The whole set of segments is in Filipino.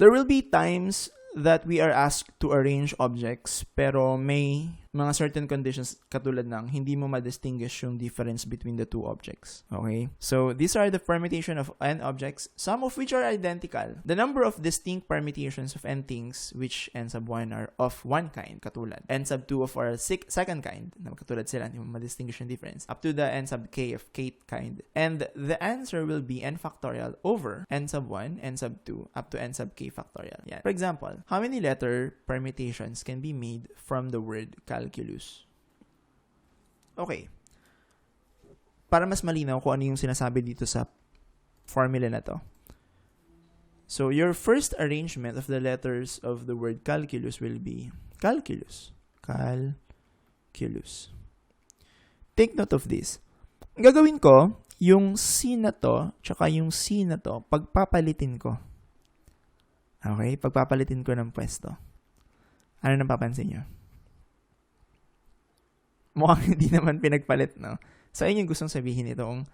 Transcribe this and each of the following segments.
There will be times that we are asked to arrange objects pero may mga certain conditions katulad ng hindi mo ma-distinguish yung difference between the two objects. Okay? So, these are the permutation of n objects, some of which are identical. The number of distinct permutations of n things which n sub 1 are of one kind, katulad. N sub 2 of our second kind, na katulad sila, hindi mo ma-distinguish yung difference, up to the n sub k of kth kind. And the answer will be n factorial over n sub 1, n sub 2, up to n sub k factorial. Yan. For example, how many letter permutations can be made from the word calculus? Okay. Para mas malinaw kung ano yung sinasabi dito sa formula na to. So, your first arrangement of the letters of the word calculus will be calculus. Calculus. Take note of this. Ang gagawin ko, yung C na to, tsaka yung C na to, pagpapalitin ko. Okay? Pagpapalitin ko ng pwesto. Ano nang papansin nyo? Mukhang hindi naman pinagpalit, no? So, ayun yung gustong sabihin itong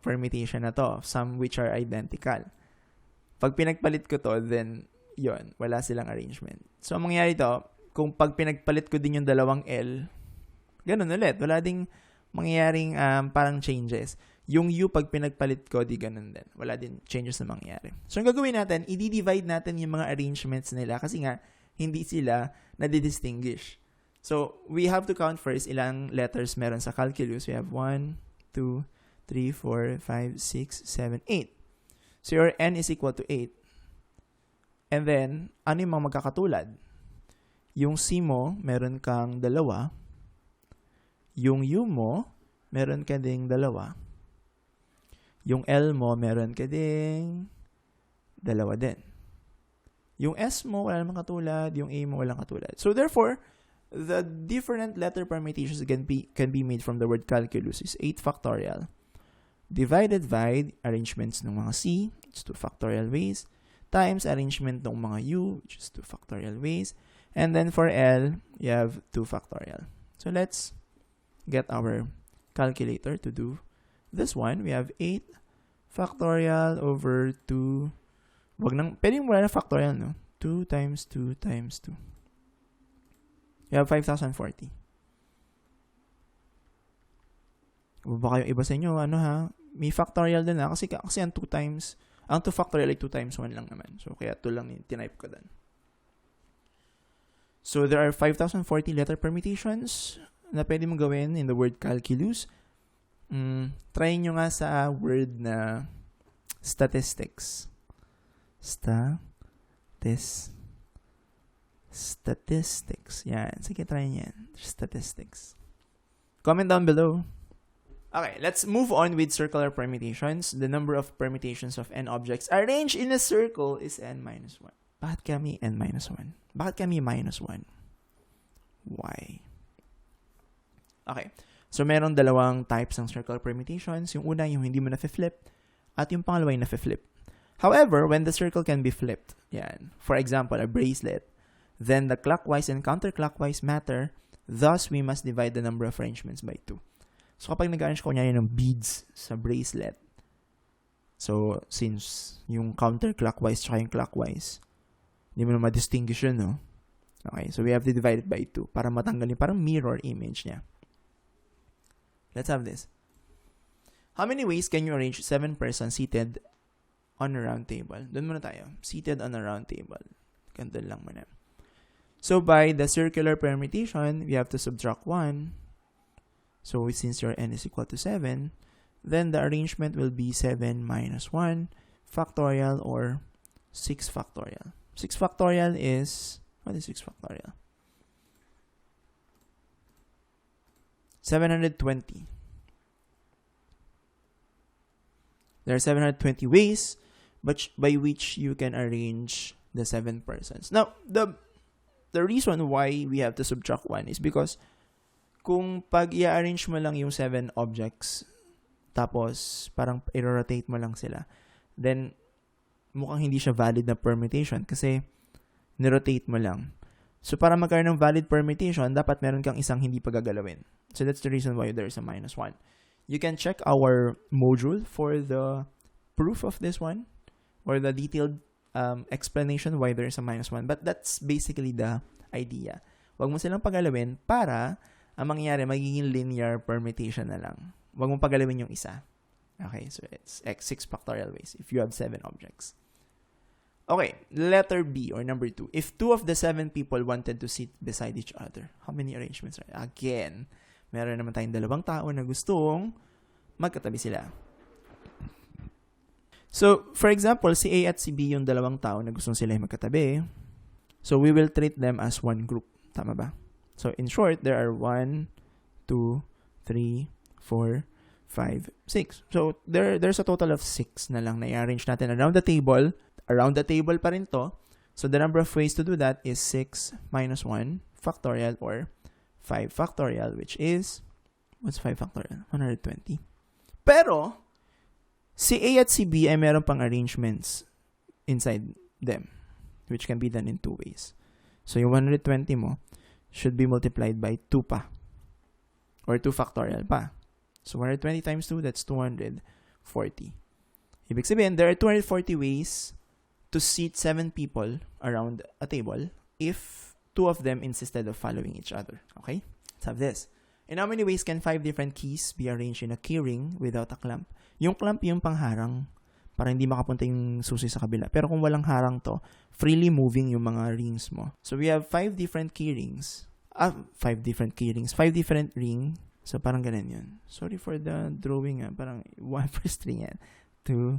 permutation na to, some which are identical. Pag pinagpalit ko to, then, yon, wala silang arrangement. So, ang mangyayari to, kung pag pinagpalit ko din yung dalawang L, ganun ulit. Wala ding mangyayaring parang changes. Yung U, pag pinagpalit ko, di ganun din. Wala din changes na mangyayari. So, ang gagawin natin, i-divide natin yung mga arrangements nila kasi nga, hindi sila nadidistinguish. So, we have to count first ilang letters meron sa calculus. We have 1, 2, 3, 4, 5, 6, 7, 8. So, your n is equal to 8. And then, ano yung mga magkakatulad? Yung C mo, meron kang dalawa. Yung U mo, meron ka ding dalawa. Yung L mo, meron ka ding dalawa din. Yung S mo, wala namang katulad. Yung A mo, walang katulad. So, therefore, the different letter permutations can be made from the word calculus is 8 factorial. Divided by arrangements ng mga C, which is 2 factorial ways, times arrangement ng mga U, which is 2 factorial ways, and then for L, you have 2 factorial. So, let's get our calculator to do this one. We have 8 factorial over 2. Pwedeng wala na factorial, no? 2 times 2 times 2. You have 5,040. O baka yung iba sa inyo, may factorial din kasi ang 2 times, ang 2 factorial ay 2 times 1 lang naman. So, kaya 2 lang yung tinype ko doon. So, there are 5,040 letter permutations na pwede mong gawin in the word calculus. Try nyo nga sa word na statistics. Statistics. Yan. Sige, try nyo yan. Statistics. Comment down below. Okay, let's move on with circular permutations. The number of permutations of n objects arranged in a circle is n minus 1. Bakit kami n minus 1? Bakit kami minus 1? Why? Okay. So, meron dalawang types ng circular permutations. Yung una, yung hindi mo na-flip. At yung pangalawa, yung na-flip. However, when the circle can be flipped, yan. For example, a bracelet, then the clockwise and counterclockwise matter. Thus, we must divide the number of arrangements by 2. So, kapag nag-arrange ko niya ng beads sa bracelet, so, since yung counterclockwise tsaka yung clockwise, hindi mo na ma-distinguish yun, no? Okay, so we have to divide it by 2 para matanggal yung parang mirror image niya. Let's have this. How many ways can you arrange 7 persons seated on a round table? Doon muna tayo. Seated on a round table. Ganito lang muna. So, by the circular permutation, we have to subtract 1. So, since your n is equal to 7, then the arrangement will be 7 minus 1 factorial or 6 factorial. 6 factorial is, what is 6 factorial? 720. There are 720 ways by which you can arrange the 7 persons. Now, the reason why we have to subtract 1 is because kung pag i-arrange mo lang yung 7 objects, tapos parang i-rotate mo lang sila, then mukhang hindi siya valid na permutation kasi ni-rotate mo lang. So, para magkaroon ng valid permutation, dapat meron kang isang hindi pagagalawin. So, that's the reason why there's a minus 1. You can check our module for the proof of this one or the detailed explanation why there's a -1. But that's basically the idea. Huwag mo silang pagalawin para ang mangyayari magiging linear permutation na lang. Huwag mo pagalawin yung isa. Okay, so it's x 6 factorial ways if you have 7 objects. Okay, letter B or number 2. If 2 of the 7 people wanted to sit beside each other, how many arrangements are there? Again, meron naman tayong 2 tao na gustong magkatabi sila. So, for example, si A at si B yung 2 tao na gustong sila magkatabi. So, we will treat them as one group. Tama ba? So, in short, there are 1, 2, 3, 4, 5, 6. So, there's a total of 6 na lang na i-arrange natin around the table. Around the table pa rin to. So, the number of ways to do that is 6 minus 1 factorial or 5 factorial, which is, what's 5 factorial? 120. Pero, si A at si B ay meron pang arrangements inside them, which can be done in 2 ways. So, yung 120 mo should be multiplied by 2 pa. Or 2 factorial pa. So, 120 times 2, that's 240. Ibig sabihin, there are 240 ways to seat 7 people around a table if 2 of them insisted of following each other. Okay? Let's have this. In how many ways can 5 different keys be arranged in a keyring without a clamp? Yung clamp yung pangharang para hindi makapunta yung susi sa kabila. Pero kung walang harang to, freely moving yung mga rings mo. So, we have 5 different keyrings. 5 different ring. So, parang ganun yun. Sorry for the drawing. Parang 1 per string yan. 2,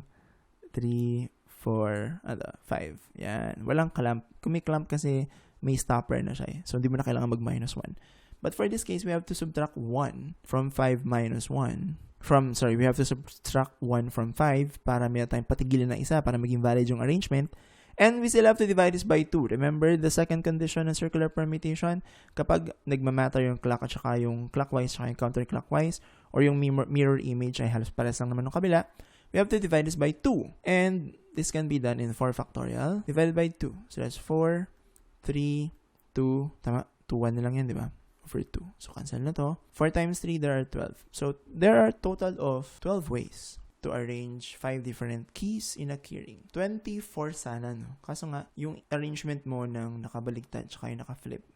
3, 4, 5. Yan. Walang clamp. Kung may clamp kasi, may stopper na siya. So, hindi mo na kailangan mag-1. But for this case, we have to subtract 1 from 5 minus 1. We have to subtract 1 from 5 para may tayong patigilin na isa para maging valid yung arrangement. And we still have to divide this by 2. Remember the second condition ng circular permutation? Kapag nagmamatter yung clock at saka yung clockwise at yung counterclockwise or yung mirror image ay halos pares lang naman ng kabila, we have to divide this by 2. And this can be done in 4 factorial divided by 2. So that's 4, 3, 2, tama? 2, 1 na lang yan, di ba? Over 2. So cancel na to. 4 times 3, there are 12. So there are total of 12 ways to arrange 5 different keys in a keyring. 24 sana, no? Kaso nga, yung arrangement mo ng nakabaligtad tsaka yung naka-flip,